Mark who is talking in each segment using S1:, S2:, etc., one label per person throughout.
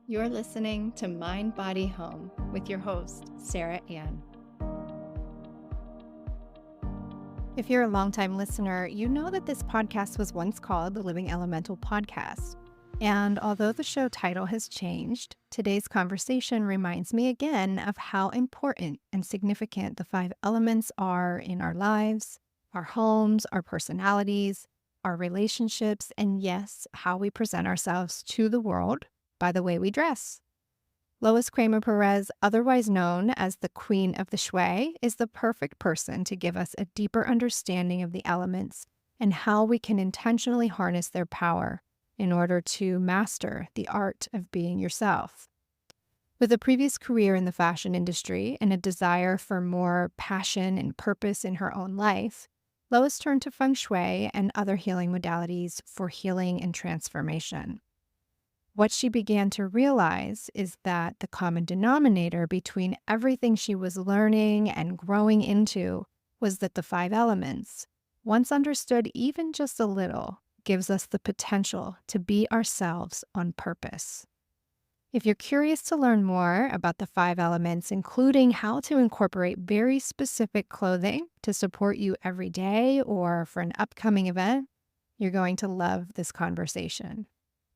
S1: You're listening to Mind, Body, Home with your host, Sara Ann. If you're a longtime listener, you know that this podcast was once called the Living Elemental Podcast. And although the show title has changed, today's conversation reminds me again of how important and significant the 5 elements are in our lives, our homes, our personalities, our relationships, and yes, how we present ourselves to the world by the way we dress. Lois Kramer-Perez, otherwise known as the Queen of the Shui, is the perfect person to give us a deeper understanding of the elements and how we can intentionally harness their power in order to master the art of being yourself. With a previous career in the fashion industry and a desire for more passion and purpose in her own life, Lois turned to Feng Shui and other healing modalities for healing and transformation. What she began to realize is that the common denominator between everything she was learning and growing into was that the 5 elements, once understood even just a little, gives us the potential to be ourselves on purpose. If you're curious to learn more about the 5 elements, including how to incorporate very specific clothing to support you every day or for an upcoming event, you're going to love this conversation.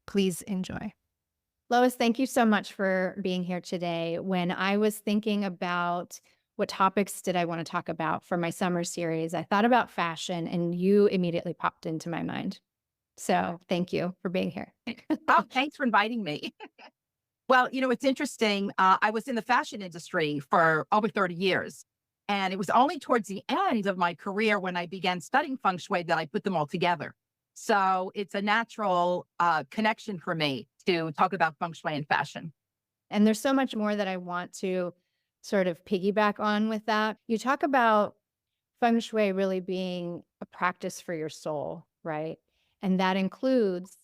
S1: Please enjoy. Lois, thank you so much for being here today. When I was thinking about what topics did I want to talk about for my summer series, I thought about fashion and you immediately popped into my mind. So thank you for being here.
S2: Oh, thanks for inviting me. Well, it's interesting. I was in the fashion industry for over 30 years. And it was only towards the end of my career when I began studying Feng Shui that I put them all together. So it's a natural connection for me to talk about Feng Shui and fashion.
S1: And there's so much more that I want to sort of piggyback on with that. You talk about Feng Shui really being a practice for your soul, right? And that includes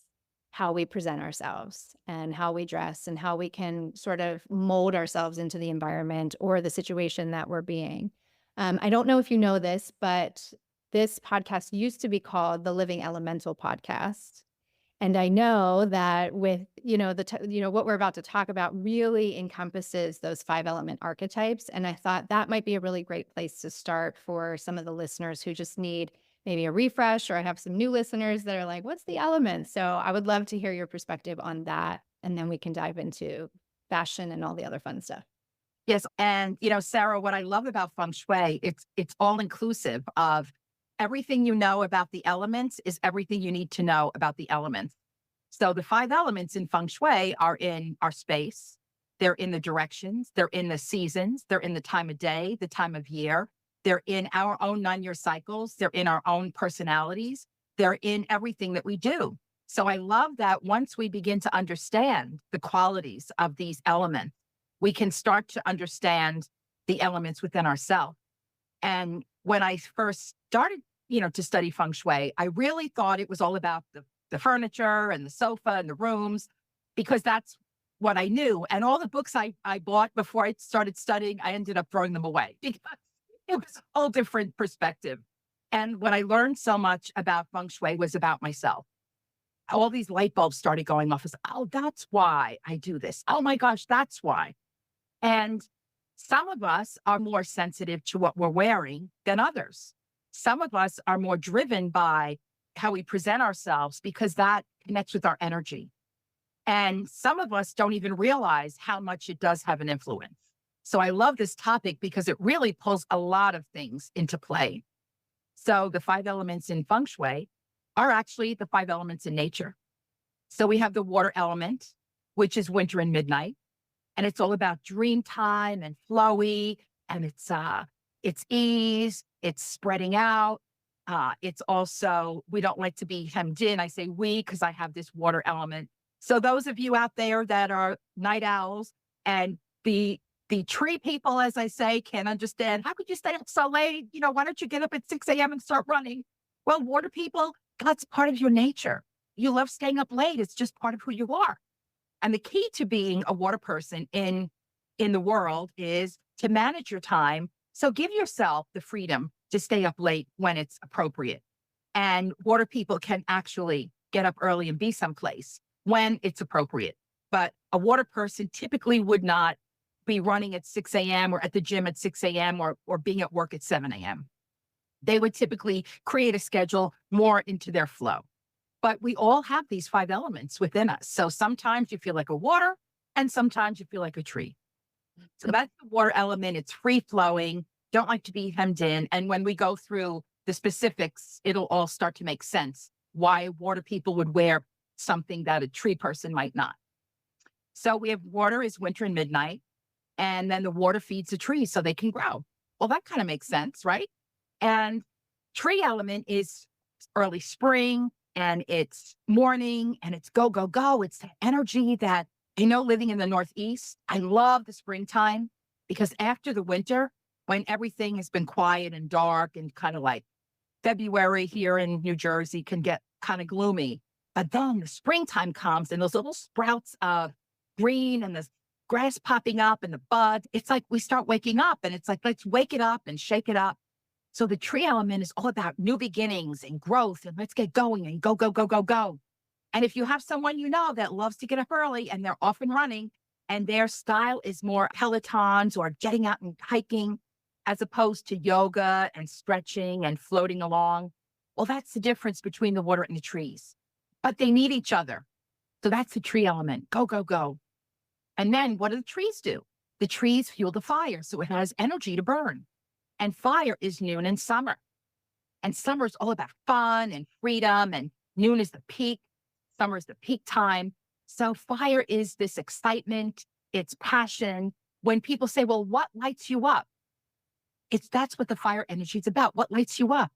S1: how we present ourselves and how we dress and how we can sort of mold ourselves into the environment or the situation that we're being. I don't know if you know this, but this podcast used to be called the Living Elemental Podcast. And I know that with, what we're about to talk about really encompasses those 5 element archetypes. And I thought that might be a really great place to start for some of the listeners who just need maybe a refresh, or I have some new listeners that are like, what's the element? So I would love to hear your perspective on that. And then we can dive into fashion and all the other fun stuff.
S2: Yes. And, Sarah, what I love about Feng Shui, it's all inclusive of everything you know about the elements is everything you need to know about the elements. So the 5 elements in Feng Shui are in our space. They're in the directions. They're in the seasons. They're in the time of day, the time of year. They're in our own 9-year cycles. They're in our own personalities. They're in everything that we do. So I love that once we begin to understand the qualities of these elements, we can start to understand the elements within ourselves. And when I first started, to study Feng Shui, I really thought it was all about the furniture and the sofa and the rooms, because that's what I knew. And all the books I bought before I started studying, I ended up throwing them away because it was a whole different perspective. And what I learned so much about Feng Shui was about myself. All these light bulbs started going off as, oh, that's why I do this. Oh my gosh, that's why. And some of us are more sensitive to what we're wearing than others. Some of us are more driven by how we present ourselves because that connects with our energy. And some of us don't even realize how much it does have an influence. So I love this topic because it really pulls a lot of things into play. So the 5 elements in Feng Shui are actually the 5 elements in nature. So we have the water element, which is winter and midnight. And it's all about dream time and flowy. And it's ease, it's spreading out. It's also, we don't like to be hemmed in. I say we, because I have this water element. So those of you out there that are night owls and the tree people, as I say, can't understand, how could you stay up so late? Why don't you get up at 6 a.m. and start running? Well, water people, that's part of your nature. You love staying up late. It's just part of who you are. And the key to being a water person in the world is to manage your time. So give yourself the freedom to stay up late when it's appropriate. And water people can actually get up early and be someplace when it's appropriate. but a water person typically would not be running at 6 a.m. or at the gym at 6 a.m. or being at work at 7 a.m. They would typically create a schedule more into their flow. But we all have these 5 elements within us. So sometimes you feel like a water and sometimes you feel like a tree. So that's the water element. It's free flowing, don't like to be hemmed in. And when we go through the specifics, it'll all start to make sense why water people would wear something that a tree person might not. So we have water is winter and midnight, and then the water feeds the trees so they can grow. Well, that kind of makes sense, right? And tree element is early spring and it's morning and it's go, go, go. It's the energy that I know living in the Northeast, I love the springtime because after the winter, when everything has been quiet and dark and kind of like February here in New Jersey can get kind of gloomy. But then the springtime comes and those little sprouts of green and the grass popping up and the bud, it's like we start waking up and it's like, let's wake it up and shake it up. So the tree element is all about new beginnings and growth and let's get going and go, go, go, go, go. And if you have someone you know that loves to get up early and they're off and running and their style is more Pelotons or getting out and hiking as opposed to yoga and stretching and floating along, well, that's the difference between the water and the trees. But they need each other. So that's the tree element. Go, go, go. And then what do the trees do? The trees fuel the fire. So it has energy to burn. And fire is noon and summer. And summer is all about fun and freedom. And noon is the peak. Summer is the peak time. So fire is this excitement. It's passion. When people say, well, what lights you up? That's what the fire energy is about. What lights you up?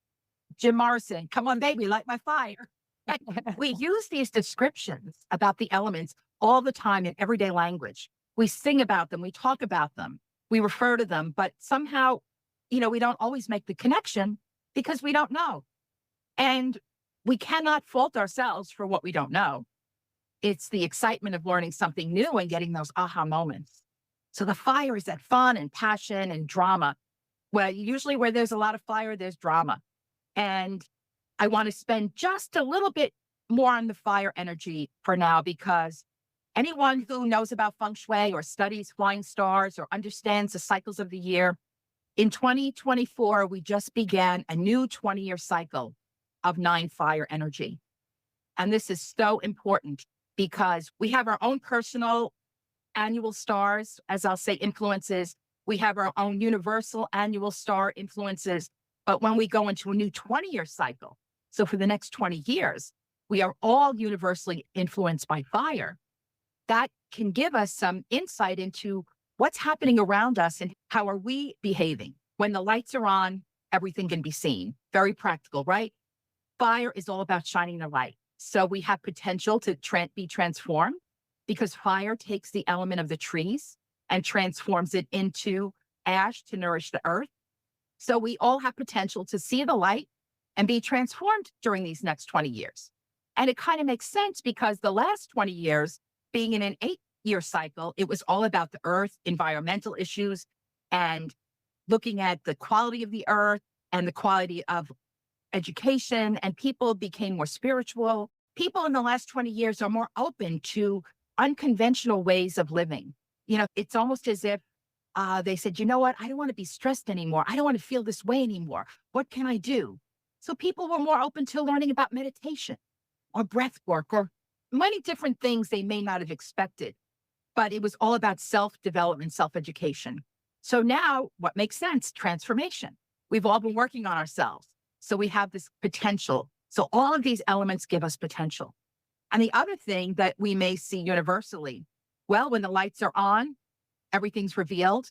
S2: Jim Morrison, come on, baby, light my fire. We use these descriptions about the elements all the time in everyday language. We sing about them. We talk about them. We refer to them. But somehow, we don't always make the connection because we don't know. And we cannot fault ourselves for what we don't know. It's the excitement of learning something new and getting those aha moments. So the fire is that fun and passion and drama. Well, usually where there's a lot of fire, there's drama. And I want to spend just a little bit more on the fire energy for now, because anyone who knows about Feng Shui or studies flying stars or understands the cycles of the year, in 2024, we just began a new 20-year cycle of 9 fire energy. And this is so important because we have our own personal annual stars, as I'll say, influences. We have our own universal annual star influences. But when we go into a new 20-year cycle, so for the next 20 years, we are all universally influenced by fire. That can give us some insight into what's happening around us and how are we behaving. When the lights are on, everything can be seen. Very practical, right? Fire is all about shining the light. So we have potential to be transformed because fire takes the element of the trees and transforms it into ash to nourish the earth. So we all have potential to see the light and be transformed during these next 20 years. And it kind of makes sense because the last 20 years, being in an 8-year cycle, it was all about the earth, environmental issues, and looking at the quality of the earth and the quality of education, and people became more spiritual. People in the last 20 years are more open to unconventional ways of living. It's almost as if they said, you know what? I don't want to be stressed anymore. I don't want to feel this way anymore. What can I do? So people were more open to learning about meditation or breath work or many different things they may not have expected. But it was all about self-development, self-education. So now what makes sense? Transformation. We've all been working on ourselves. So we have this potential. So all of these elements give us potential. And the other thing that we may see universally, well, when the lights are on, everything's revealed.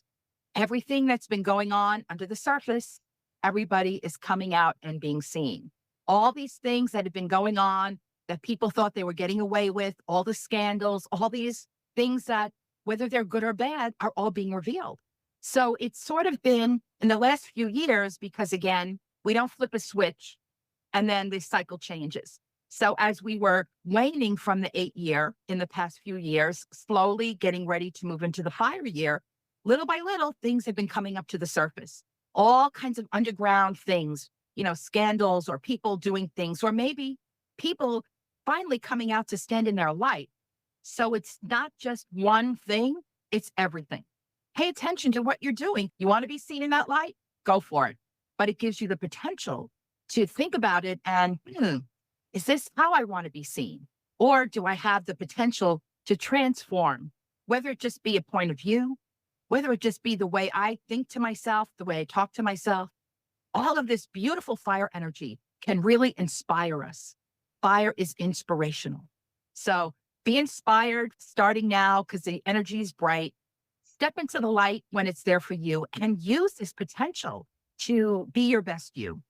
S2: Everything that's been going on under the surface, everybody is coming out and being seen. All these things that have been going on that people thought they were getting away with, all the scandals, all these things that, whether they're good or bad, are all being revealed. So it's sort of been in the last few years, because again, we don't flip a switch and then the cycle changes. So as we were waning from the 8-year in the past few years, slowly getting ready to move into the fire year, little by little, things have been coming up to the surface. All kinds of underground things, scandals or people doing things, or maybe people finally coming out to stand in their light. So it's not just one thing, it's everything. Pay attention to what you're doing. You want to be seen in that light? Go for it. But it gives you the potential to think about it and, is this how I want to be seen? Or do I have the potential to transform, whether it just be a point of view, whether it just be the way I think to myself, the way I talk to myself? All of this beautiful fire energy can really inspire us. Fire is inspirational. So be inspired starting now because the energy is bright. Step into the light when it's there for you and use this potential to be your best you.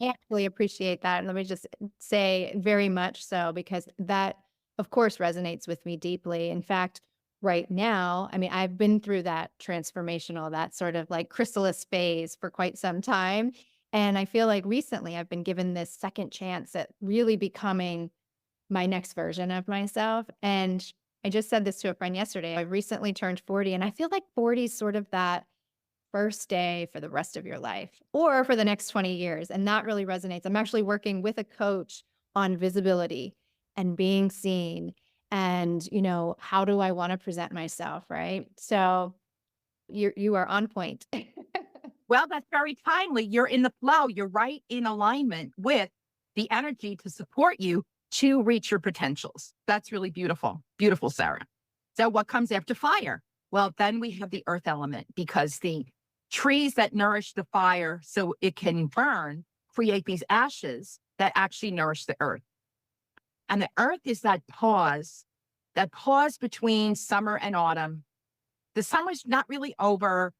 S1: I really appreciate that. And let me just say very much so, because that, of course, resonates with me deeply. In fact, right now, I mean, I've been through that transformational, that sort of like chrysalis phase for quite some time. And I feel like recently I've been given this second chance at really becoming my next version of myself. And I just said this to a friend yesterday. I recently turned 40, and I feel like 40 is sort of that first day for the rest of your life or for the next 20 years. And that really resonates. I'm actually working with a coach on visibility and being seen and, how do I want to present myself, right? So you are on point.
S2: Well, that's very timely. You're in the flow. You're right in alignment with the energy to support you to reach your potentials. That's really beautiful. Beautiful, Sarah. So what comes after fire? Well, then we have the earth element because the trees that nourish the fire so it can burn create these ashes that actually nourish the earth. And the earth is that pause between summer and autumn. The summer's not really over,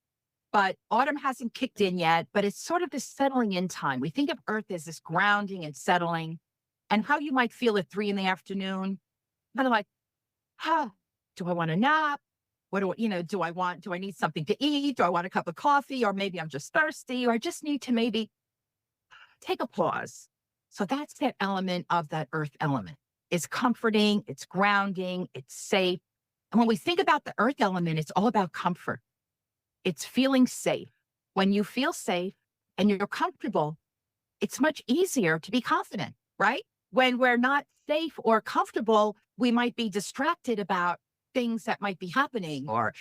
S2: but autumn hasn't kicked in yet, but it's sort of this settling in time. We think of earth as this grounding and settling, and how you might feel at 3 in the afternoon, kind of like, do I want a nap? What do I need something to eat? Do I want a cup of coffee? Or maybe I'm just thirsty, or I just need to maybe take a pause. So that's that element of that earth element. It's comforting, it's grounding, it's safe. And when we think about the earth element, it's all about comfort. It's feeling safe. When you feel safe and you're comfortable, it's much easier to be confident, right? When we're not safe or comfortable, we might be distracted about things that might be happening or,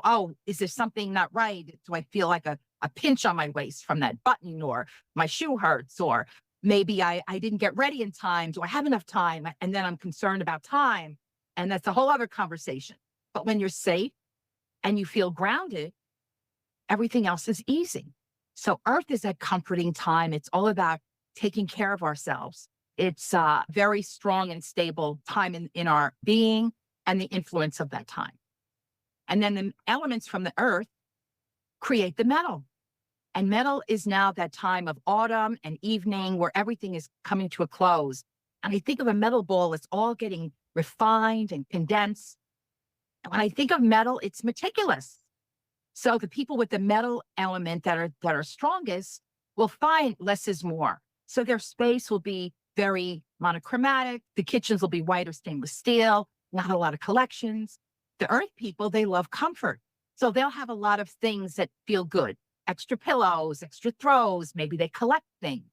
S2: oh, is there something not right? Do I feel like a pinch on my waist from that button, or my shoe hurts, or maybe I didn't get ready in time. Do I have enough time? And then I'm concerned about time. And that's a whole other conversation. But when you're safe and you feel grounded, everything else is easy. So earth is that comforting time. It's all about taking care of ourselves. It's a very strong and stable time in our being and the influence of that time. And then the elements from the earth create the metal. And metal is now that time of autumn and evening where everything is coming to a close. And I think of a metal ball, it's all getting refined and condensed. And when I think of metal, it's meticulous. So the people with the metal element that are strongest will find less is more. So their space will be very monochromatic. The kitchens will be white or stainless steel, not a lot of collections. The earth people, they love comfort. So they'll have a lot of things that feel good. Extra pillows, extra throws, maybe they collect things,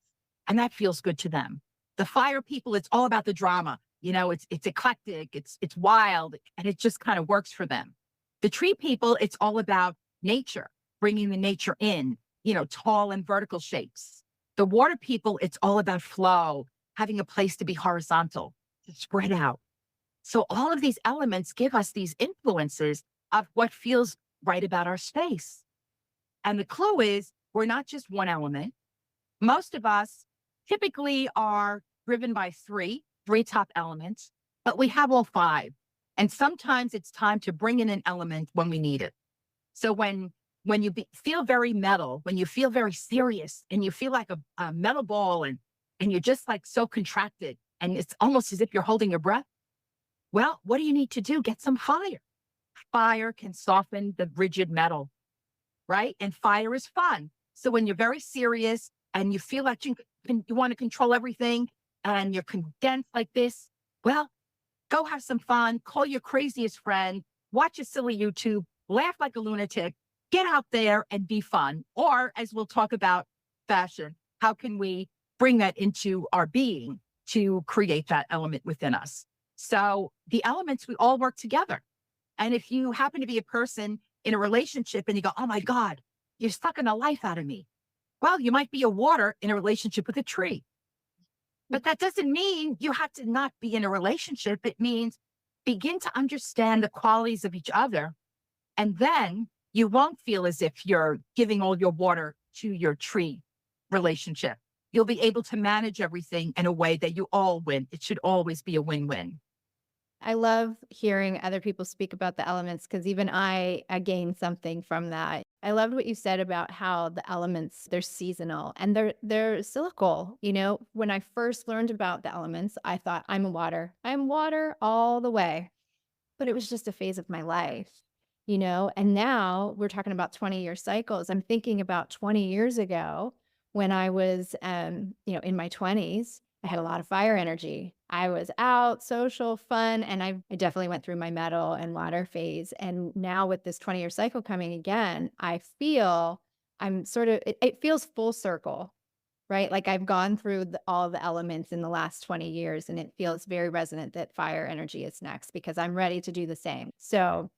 S2: and that feels good to them. The fire people, it's all about the drama. It's eclectic, it's wild, and it just kind of works for them. The tree people, it's all about nature, bringing the nature in, tall and vertical shapes. The water people, it's all about flow, having a place to be horizontal, to spread out. So all of these elements give us these influences of what feels right about our space. And the clue is we're not just one element. Most of us typically are driven by three top elements, but we have all five. And sometimes it's time to bring in an element when we need it. So when you feel very metal, when you feel very serious and you feel like a metal ball and you're just like so contracted and it's almost as if you're holding your breath, well, what do you need to do? Get some fire. Fire can soften the rigid metal, right? And fire is fun. So when you're very serious and you feel like you want to control everything and you're condensed like this, well, go have some fun, call your craziest friend, watch a silly YouTube, laugh like a lunatic, get out there and be fun. Or as we'll talk about fashion, how can we bring that into our being to create that element within us? So the elements, we all work together. And if you happen to be a person in a relationship and you go, oh my God, you're sucking the life out of me. Well, you might be a water in a relationship with a tree. But that doesn't mean you have to not be in a relationship. It means begin to understand the qualities of each other. And then you won't feel as if you're giving all your water to your tree relationship. You'll be able to manage everything in a way that you all win. It should always be a win-win.
S1: I love hearing other people speak about the elements because even I gain something from that. I loved what you said about how the elements, they're seasonal and they're cyclical. When I first learned about the elements, I thought I'm a water. I'm water all the way. But it was just a phase of my life. And now we're talking about 20-year cycles. I'm thinking about 20 years ago when I was in my 20s. I had a lot of fire energy. I was out, social, fun, and I definitely went through my metal and water phase. And now with this 20-year cycle coming again, I feel I'm sort of it feels full circle, right? Like I've gone through all the elements in the last 20 years, and it feels very resonant that fire energy is next because I'm ready to do the same. So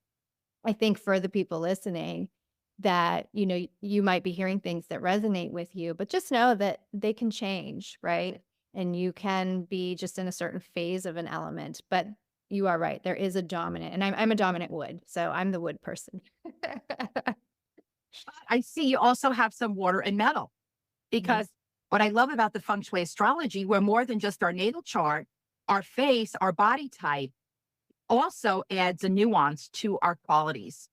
S1: I think for the people listening that, you might be hearing things that resonate with you, but just know that they can change, right? And you can be just in a certain phase of an element, but you are right. There is a dominant, and I'm a dominant wood. So I'm the wood person.
S2: I see you also have some water and metal
S1: Mhm.
S2: because what I love about the Feng Shui astrology, we're more than just our natal chart, our face, our body type also adds a nuance to our qualities.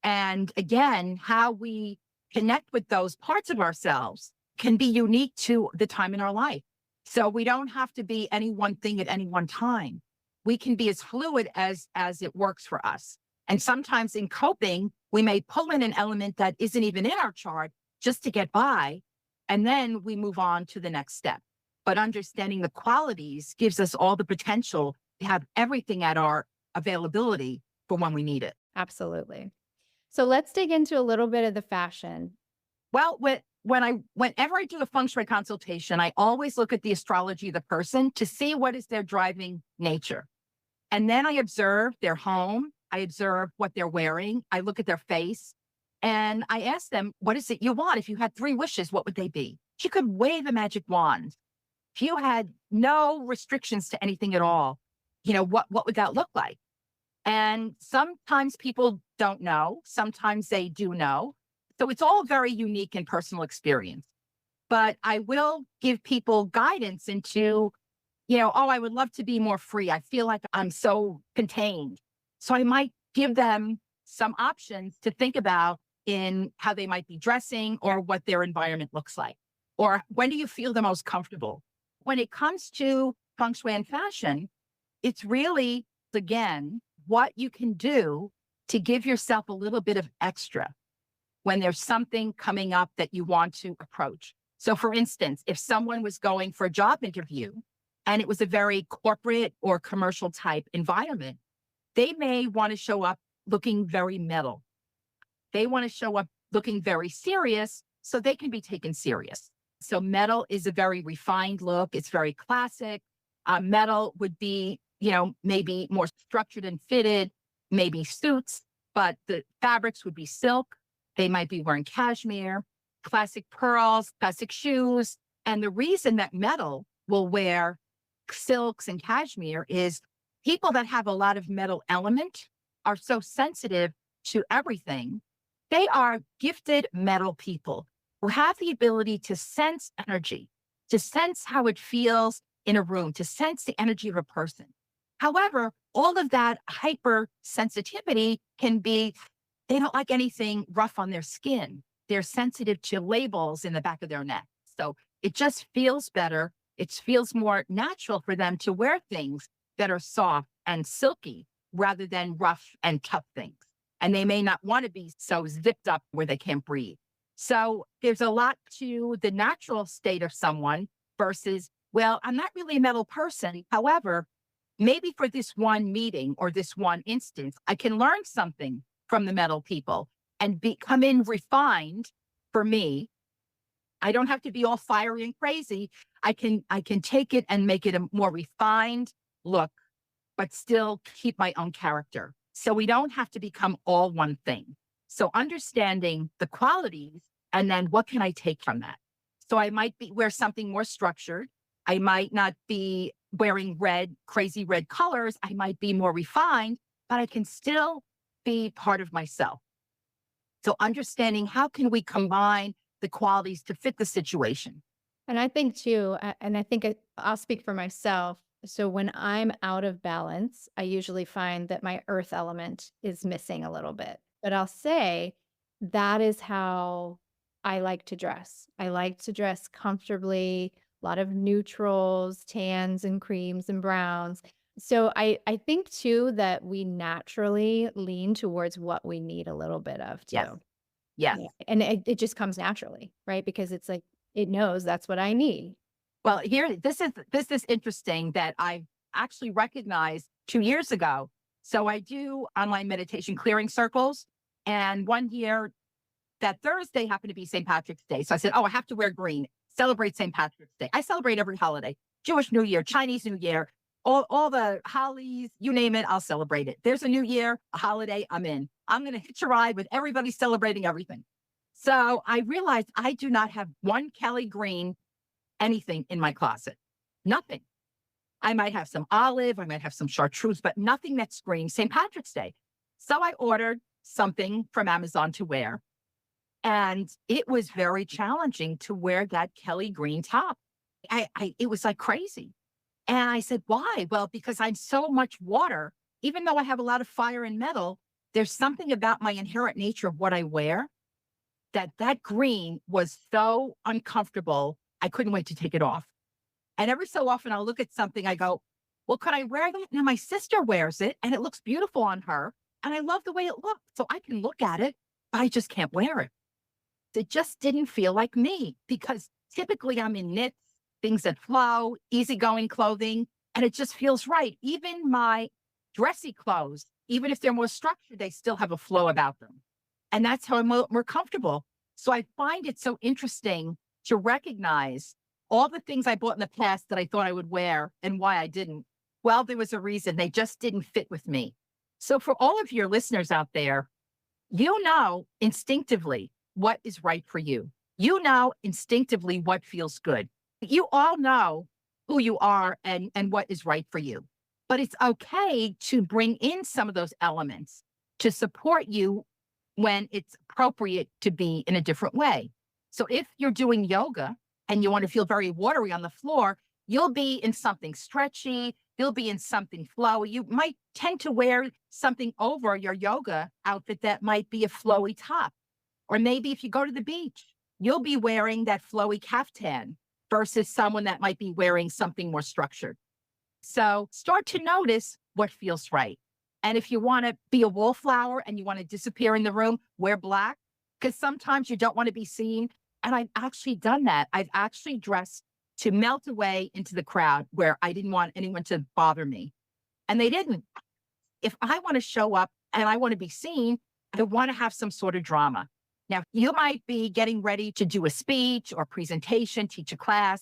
S2: And again, how we connect with those parts of ourselves can be unique to the time in our life. So we don't have to be any one thing at any one time. We can be as fluid as it works for us. And sometimes in coping, we may pull in an element that isn't even in our chart just to get by. And then we move on to the next step. But understanding the qualities gives us all the potential to have everything at our availability for when we need it.
S1: Absolutely. So let's dig into a little bit of the fashion.
S2: Well, whenever I do a feng shui consultation, I always look at the astrology of the person to see what is their driving nature. And then I observe their home. I observe what they're wearing. I look at their face and I ask them, what is it you want? If you had 3 wishes, what would they be? If you could wave a magic wand, if you had no restrictions to anything at all, what would that look like? And sometimes people don't know. Sometimes they do know. So it's all very unique and personal experience. But I will give people guidance into, oh, I would love to be more free. I feel like I'm so contained. So I might give them some options to think about in how they might be dressing or what their environment looks like. Or when do you feel the most comfortable? When it comes to feng shui and fashion, it's really, again, what you can do to give yourself a little bit of extra when there's something coming up that you want to approach. So, for instance, if someone was going for a job interview and it was a very corporate or commercial type environment, they may want to show up looking very metal. They want to show up looking very serious so they can be taken serious. So, metal is a very refined look, it's very classic. Metal would be, maybe more structured and fitted, maybe suits, but the fabrics would be silk. They might be wearing cashmere, classic pearls, classic shoes. And the reason that metal will wear silks and cashmere is people that have a lot of metal element are so sensitive to everything. They are gifted metal people who have the ability to sense energy, to sense how it feels in a room, to sense the energy of a person. However, all of that hypersensitivity can be, they don't like anything rough on their skin. They're sensitive to labels in the back of their neck. So it just feels better. It feels more natural for them to wear things that are soft and silky rather than rough and tough things. And they may not want to be so zipped up where they can't breathe. So there's a lot to the natural state of someone versus, well, I'm not really a metal person. However, maybe for this one meeting or this one instance, I can learn something from the metal people and come in refined for me. I don't have to be all fiery and crazy. I can take it and make it a more refined look, but still keep my own character. So we don't have to become all one thing. So understanding the qualities and then what can I take from that? So I might be wear something more structured. I might not be wearing red, crazy red colors. I might be more refined, but I can still be part of myself. So understanding how can we combine the qualities to fit the situation?
S1: And I think too, and I think I'll speak for myself. So when I'm out of balance, I usually find that my earth element is missing a little bit. But I'll say that is how I like to dress. I like to dress comfortably, a lot of neutrals, tans and creams and browns. So I think too that we naturally lean towards what we need a little bit of
S2: Yes.
S1: too.
S2: Yes.
S1: Yeah, and it just comes naturally, right? Because it's like, it knows that's what I need.
S2: Well, here, this is interesting that I actually recognized 2 years ago. So I do online meditation clearing circles. And one year, that Thursday happened to be St. Patrick's Day. So I said, oh, I have to wear green, celebrate St. Patrick's Day. I celebrate every holiday, Jewish New Year, Chinese New Year, all the hollies, you name it, I'll celebrate it. There's a new year, a holiday, I'm in. I'm going to hitch a ride with everybody celebrating everything. So I realized I do not have one Kelly Green anything in my closet. Nothing. I might have some olive, I might have some chartreuse, but nothing that screams St. Patrick's Day. So I ordered something from Amazon to wear. And it was very challenging to wear that Kelly green top. It was like crazy. And I said, why? Well, because I'm so much water, even though I have a lot of fire and metal, there's something about my inherent nature of what I wear that green was so uncomfortable. I couldn't wait to take it off. And every so often I'll look at something, I go, well, could I wear that? Now my sister wears it and it looks beautiful on her. And I love the way it looks. So I can look at it, but I just can't wear it. It just didn't feel like me because typically I'm in knits, things that flow, easygoing clothing, and it just feels right. Even my dressy clothes, even if they're more structured, they still have a flow about them. And that's how I'm more comfortable. So I find it so interesting to recognize all the things I bought in the past that I thought I would wear and why I didn't. Well, there was a reason they just didn't fit with me. So for all of your listeners out there, you know instinctively what is right for you. You know instinctively what feels good. You all know who you are and what is right for you. But it's okay to bring in some of those elements to support you when it's appropriate to be in a different way. So if you're doing yoga and you want to feel very watery on the floor, you'll be in something stretchy, you'll be in something flowy. You might tend to wear something over your yoga outfit that might be a flowy top. Or maybe if you go to the beach, you'll be wearing that flowy caftan versus someone that might be wearing something more structured. So start to notice what feels right. And if you want to be a wallflower and you want to disappear in the room, wear black because sometimes you don't want to be seen. And I've actually done that. I've actually dressed to melt away into the crowd where I didn't want anyone to bother me. And they didn't. If I want to show up and I want to be seen, I want to have some sort of drama. Now, you might be getting ready to do a speech or presentation, teach a class,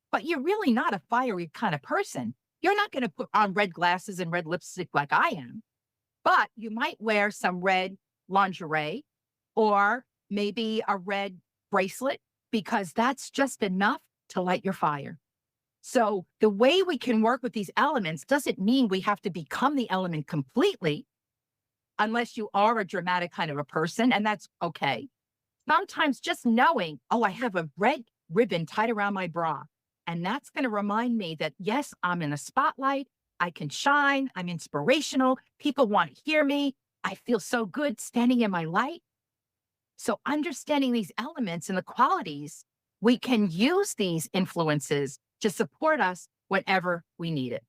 S2: but you're really not a fiery kind of person. You're not going to put on red glasses and red lipstick like I am, but you might wear some red lingerie or maybe a red bracelet because that's just enough to light your fire. So the way we can work with these elements doesn't mean we have to become the element completely unless you are a dramatic kind of a person, and that's okay. Sometimes just knowing, oh, I have a red ribbon tied around my bra. And that's going to remind me that, yes, I'm in a spotlight. I can shine. I'm inspirational. People want to hear me. I feel so good standing in my light. So understanding these elements and the qualities, we can use these influences to support us whenever we need it.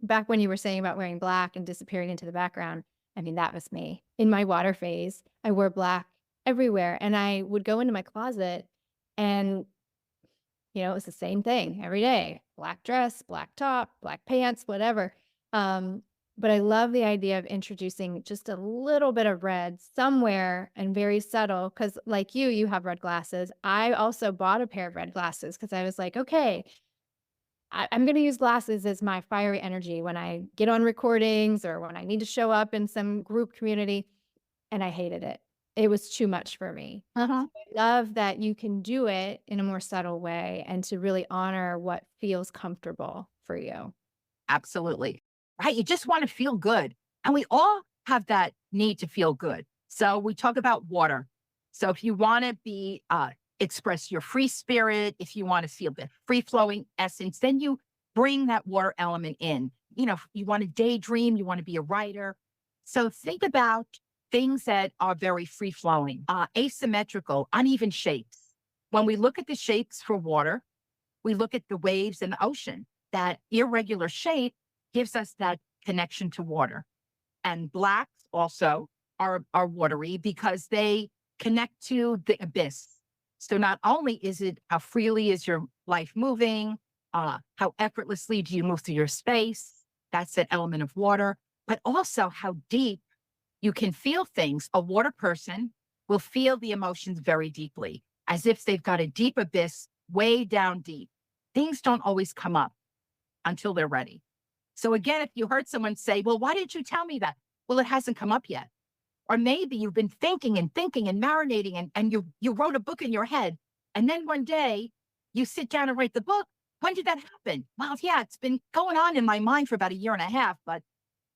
S1: Back when you were saying about wearing black and disappearing into the background, I mean, that was me. In my water phase, I wore black everywhere. And I would go into my closet and, it was the same thing every day. Black dress, black top, black pants, whatever. But I love the idea of introducing just a little bit of red somewhere and very subtle. Cause like you have red glasses. I also bought a pair of red glasses because I was like, okay, I'm going to use glasses as my fiery energy when I get on recordings or when I need to show up in some group community. And I hated it. It was too much for me.
S2: Uh-huh.
S1: I love that you can do it in a more subtle way and to really honor what feels comfortable for you.
S2: Absolutely. Right. You just want to feel good. And we all have that need to feel good. So we talk about water. So if you want to express your free spirit, if you want to feel the free flowing essence, then you bring that water element in. You want to daydream, you want to be a writer. So think about things that are very free flowing, asymmetrical, uneven shapes. When we look at the shapes for water, we look at the waves in the ocean. That irregular shape gives us that connection to water. And blacks also are watery because they connect to the abyss. So not only is it how freely is your life moving, how effortlessly do you move through your space, that's an element of water, but also how deep you can feel things. A water person will feel the emotions very deeply, as if they've got a deep abyss way down deep. Things don't always come up until they're ready. So again, if you heard someone say, well, why didn't you tell me that? Well, it hasn't come up yet. Or maybe you've been thinking and thinking and marinating and you wrote a book in your head. And then one day you sit down and write the book. When did that happen? Well, yeah, it's been going on in my mind for about a year and a half, but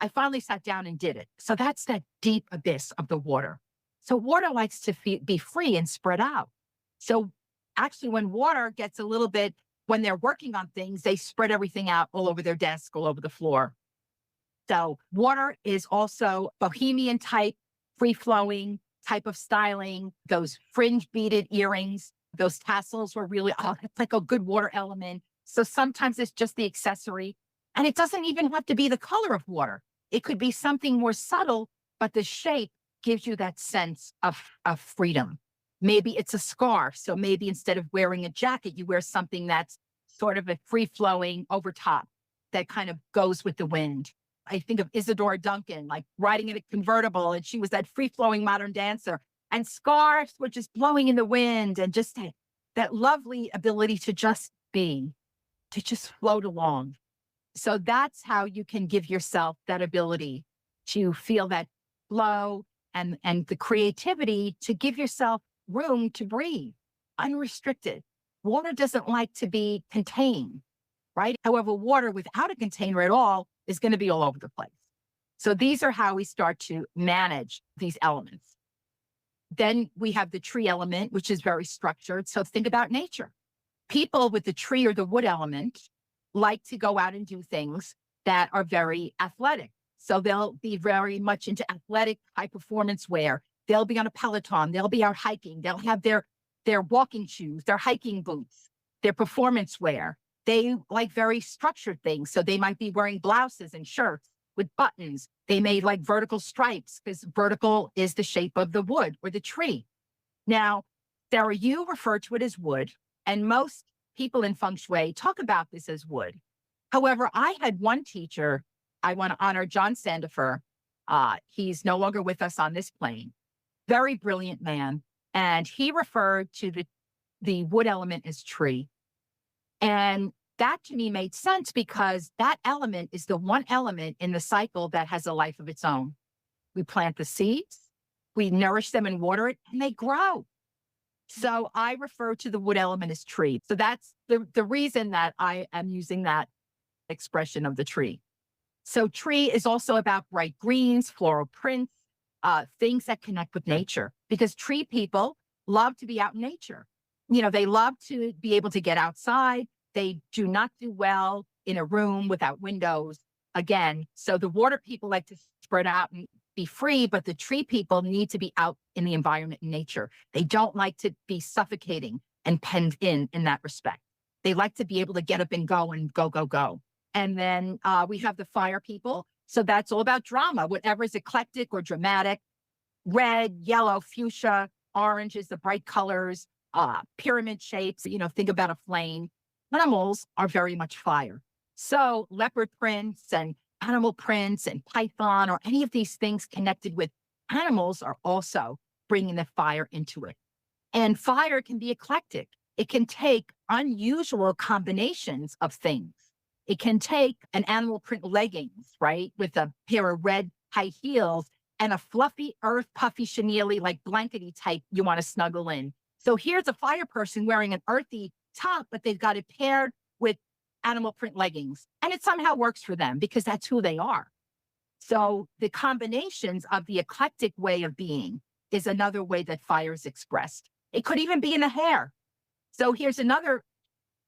S2: I finally sat down and did it. So that's that deep abyss of the water. So water likes to be free and spread out. So actually, when water gets a little bit, when they're working on things, they spread everything out all over their desk, all over the floor. So water is also bohemian type, free flowing type of styling. Those fringe beaded earrings, those tassels were really, it's like a good water element. So sometimes it's just the accessory. And it doesn't even have to be the color of water. It could be something more subtle, but the shape gives you that sense of freedom. Maybe it's a scarf. So maybe instead of wearing a jacket, you wear something that's sort of a free flowing over top that kind of goes with the wind. I think of Isadora Duncan, like riding in a convertible, and she was that free flowing modern dancer. And scarves were just blowing in the wind and just that lovely ability to just be, to just float along. So that's how you can give yourself that ability to feel that flow and the creativity to give yourself room to breathe, unrestricted. Water doesn't like to be contained, right? However, water without a container at all is going to be all over the place. So these are how we start to manage these elements. Then we have the tree element, which is very structured. So think about nature. People with the tree or the wood element like to go out and do things that are very athletic. So they'll be very much into athletic high performance wear. They'll be on a Peloton. They'll be out hiking. They'll have their walking shoes, their hiking boots, their performance wear. They like very structured things. So they might be wearing blouses and shirts with buttons. They may like vertical stripes because vertical is the shape of the wood or the tree. Now, Sarah, you refer to it as wood, and most people in Feng Shui talk about this as wood. However, I had one teacher, I want to honor John Sandifer. He's no longer with us on this plane. Very brilliant man. And he referred to the wood element as tree. And that to me made sense because that element is the one element in the cycle that has a life of its own. We plant the seeds, we nourish them and water it, and they grow. So I refer to the wood element as tree. So that's the reason that I am using that expression of the tree. So tree is also about bright greens, floral prints, things that connect with nature, because tree people love to be out in nature. They love to be able to get outside. They do not do well in a room without windows. Again, so the water people like to spread out and be free, but the tree people need to be out in the environment and nature. They don't like to be suffocating and penned in that respect. They like to be able to get up and go and go, go, go. And then we have the fire people. So that's all about drama, whatever is eclectic or dramatic. Red, yellow, fuchsia, orange is the bright colors, pyramid shapes, think about a flame. Animals are very much fire. So leopard prints and animal prints and python or any of these things connected with animals are also bringing the fire into it. And fire can be eclectic. It can take unusual combinations of things. It can take an animal print leggings, right, with a pair of red high heels and a fluffy earth puffy chenille, like blankety type you want to snuggle in. So here's a fire person wearing an earthy top, but they've got it paired with animal print leggings. And it somehow works for them because that's who they are. So the combinations of the eclectic way of being is another way that fire is expressed. It could even be in the hair. So here's another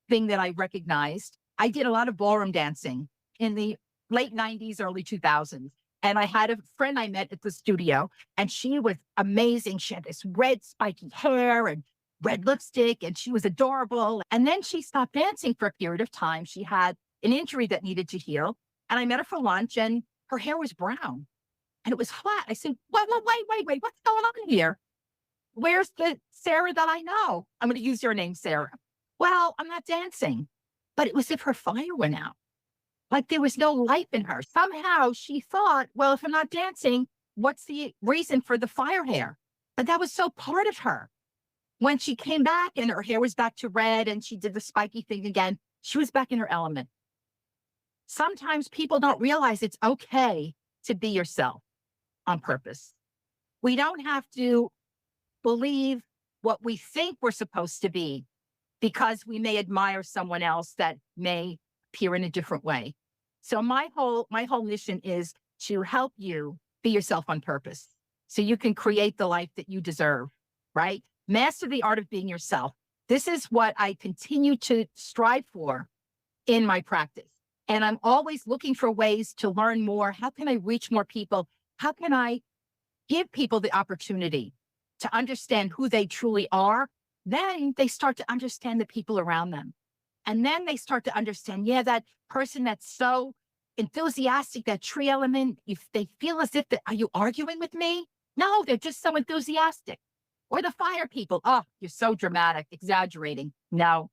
S2: thing that I recognized. I did a lot of ballroom dancing in the late 90s, early 2000s. And I had a friend I met at the studio, and she was amazing. She had this red spiky hair and red lipstick, and she was adorable. And then she stopped dancing for a period of time. She had an injury that needed to heal. And I met her for lunch, and her hair was brown and it was flat. I said, wait, what's going on here? Where's the Sara that I know? I'm going to use your name, Sara. Well, I'm not dancing, but it was as if her fire went out. Like there was no life in her. Somehow she thought, well, if I'm not dancing, what's the reason for the fire hair? But that was so part of her. When she came back and her hair was back to red and she did the spiky thing again, she was back in her element. Sometimes people don't realize it's okay to be yourself on purpose. We don't have to believe what we think we're supposed to be because we may admire someone else that may appear in a different way. So my whole mission is to help you be yourself on purpose so you can create the life that you deserve, right? Master the art of being yourself. This is what I continue to strive for in my practice. And I'm always looking for ways to learn more. How can I reach more people? How can I give people the opportunity to understand who they truly are? Then they start to understand the people around them. And then they start to understand, yeah, that person that's so enthusiastic, that tree element, if they feel as if, are you arguing with me? No, they're just so enthusiastic. Or the fire people, oh, you're so dramatic, exaggerating. No,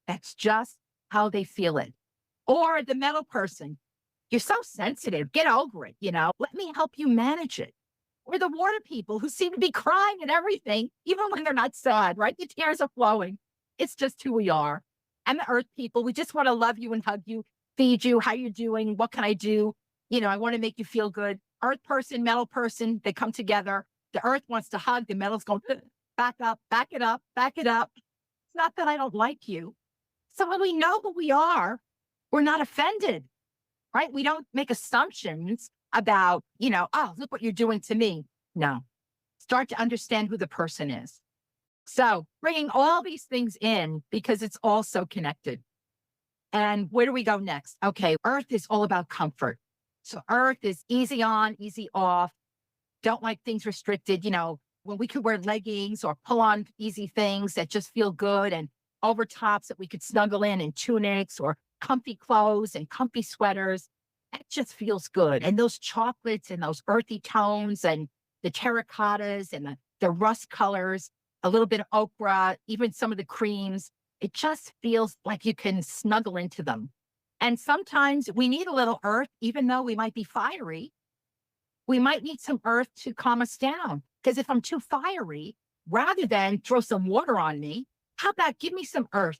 S2: that's just how they feel it. Or the metal person, you're so sensitive, get over it, let me help you manage it. Or the water people who seem to be crying and everything, even when they're not sad, right? The tears are flowing. It's just who we are. And the earth people, we just want to love you and hug you, feed you. How you doing? What can I do? I want to make you feel good. Earth person, metal person, they come together. The earth wants to hug. The metal's going, back up, back it up, back it up. It's not that I don't like you. So when we know who we are, we're not offended, right? We don't make assumptions about, oh, look what you're doing to me. No. Start to understand who the person is. So bringing all these things in because it's all so connected. And where do we go next? Okay, earth is all about comfort. So earth is easy on, easy off. Don't like things restricted. When we could wear leggings or pull on easy things that just feel good and over tops that we could snuggle in and tunics or comfy clothes and comfy sweaters. It just feels good. And those chocolates and those earthy tones and the terracottas and the rust colors, a little bit of ochre, even some of the creams, it just feels like you can snuggle into them. And sometimes we need a little earth, even though we might be fiery. We might need some earth to calm us down. Because if I'm too fiery, rather than throw some water on me, how about give me some earth?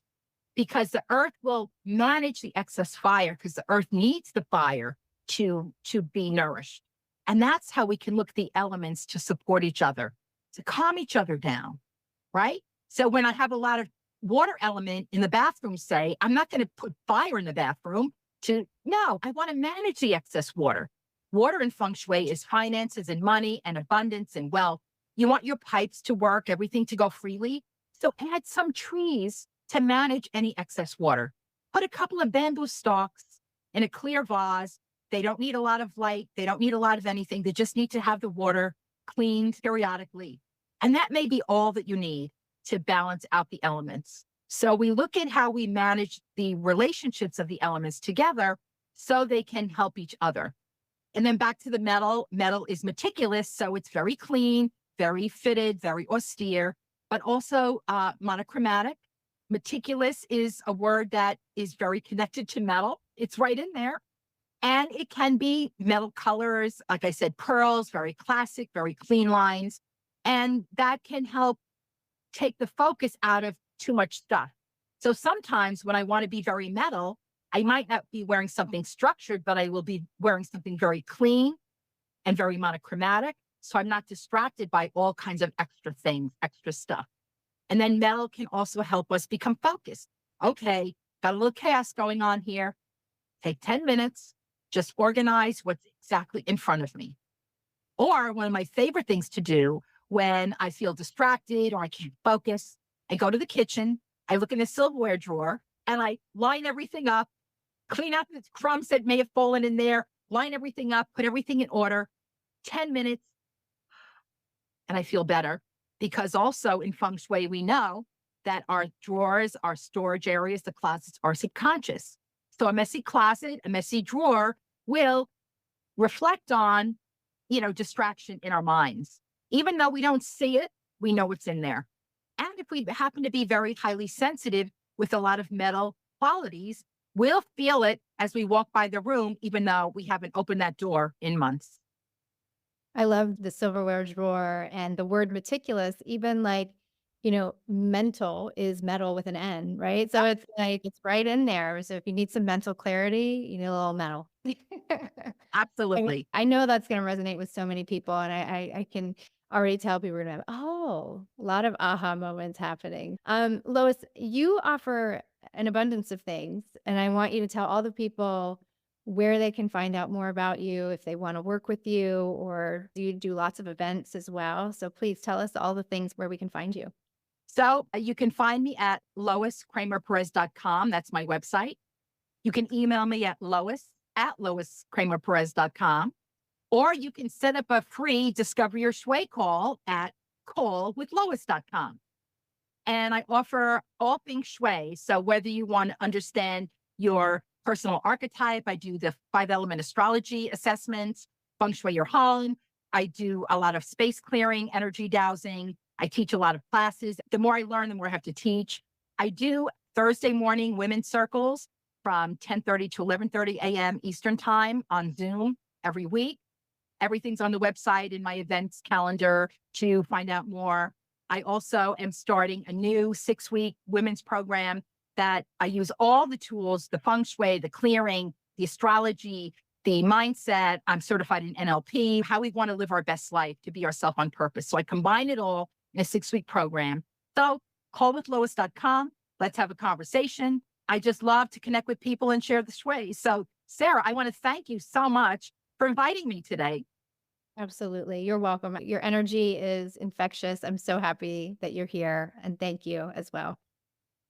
S2: Because the earth will manage the excess fire because the earth needs the fire to be nourished. And that's how we can look at the elements to support each other, to calm each other down, right? So when I have a lot of water element in the bathroom, say, I'm not going to put fire in the bathroom no, I want to manage the excess water. Water in Feng Shui is finances and money and abundance and wealth. You want your pipes to work, everything to go freely. So add some trees to manage any excess water. Put a couple of bamboo stalks in a clear vase. They don't need a lot of light. They don't need a lot of anything. They just need to have the water cleaned periodically. And that may be all that you need to balance out the elements. So we look at how we manage the relationships of the elements together so they can help each other. And then back to the metal. Metal is meticulous, so it's very clean, very fitted, very austere, but also monochromatic. Meticulous is a word that is very connected to metal. It's right in there. And it can be metal colors, like I said, pearls, very classic, very clean lines. And that can help take the focus out of too much stuff. So sometimes when I want to be very metal, I might not be wearing something structured, but I will be wearing something very clean and very monochromatic. So I'm not distracted by all kinds of extra things, extra stuff. And then metal can also help us become focused. Okay, got a little chaos going on here. Take 10 minutes, just organize what's exactly in front of me. Or one of my favorite things to do when I feel distracted or I can't focus, I go to the kitchen, I look in the silverware drawer, and I line everything up, clean out the crumbs that may have fallen in there, line everything up, put everything in order, 10 minutes, and I feel better. Because also in Feng Shui, we know that our drawers, our storage areas, the closets are subconscious. So a messy closet, a messy drawer will reflect on, distraction in our minds. Even though we don't see it, we know it's in there. And if we happen to be very highly sensitive with a lot of metal qualities, we'll feel it as we walk by the room, even though we haven't opened that door in months.
S1: I love the silverware drawer and the word meticulous, even mental is metal with an N, right? So it's like, it's right in there. So if you need some mental clarity, you need a little metal.
S2: Absolutely.
S1: I know that's going to resonate with so many people. And I can already tell people are going to have, a lot of aha moments happening. Lois, you offer an abundance of things. And I want you to tell all the people where they can find out more about you, if they want to work with you, or you do lots of events as well. So please tell us all the things where we can find you.
S2: So you can find me at loiskramerperez.com. That's my website. You can email me at loiskramerperez.com, or you can set up a free Discover Your Shui call at callwithlois.com. And I offer all things Shui. So whether you want to understand your personal archetype, I do the 5-element astrology assessments, Feng Shui your home. I do a lot of space clearing, energy dowsing. I teach a lot of classes. The more I learn, the more I have to teach. I do Thursday morning women's circles from 10:30 to 11:30 a.m. Eastern time on Zoom every week. Everything's on the website in my events calendar to find out more. I also am starting a new 6-week women's program that I use all the tools, the Feng Shui, the clearing, the astrology, the mindset. I'm certified in NLP, how we want to live our best life to be ourselves on purpose. So I combine it all in a 6-week program. So callwithlois.com. Let's have a conversation. I just love to connect with people and share the Shui. So Sara, I want to thank you so much for inviting me today.
S1: Absolutely. You're welcome. Your energy is infectious. I'm so happy that you're here, and thank you as well.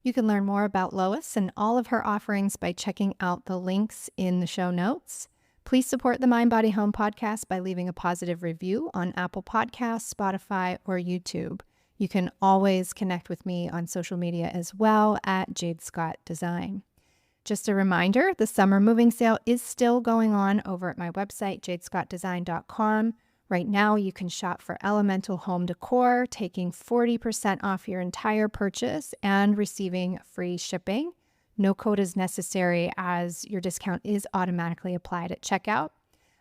S1: You can learn more about Lois and all of her offerings by checking out the links in the show notes. Please support the Mind Body Home podcast by leaving a positive review on Apple Podcasts, Spotify, or YouTube. You can always connect with me on social media as well at Jade Scott Design. Just a reminder, the summer moving sale is still going on over at my website, jadescottdesign.com. Right now, you can shop for elemental home decor, taking 40% off your entire purchase and receiving free shipping. No code is necessary as your discount is automatically applied at checkout.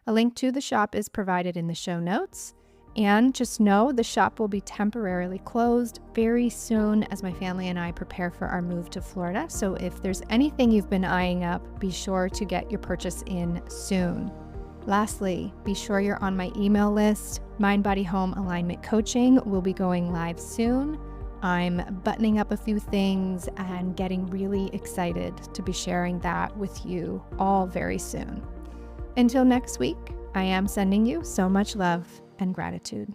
S1: A link to the shop is provided in the show notes. And just know the shop will be temporarily closed very soon as my family and I prepare for our move to Florida. So if there's anything you've been eyeing up, be sure to get your purchase in soon. Lastly, be sure you're on my email list. Mind Body Home Alignment Coaching will be going live soon. I'm buttoning up a few things and getting really excited to be sharing that with you all very soon. Until next week, I am sending you so much love and gratitude.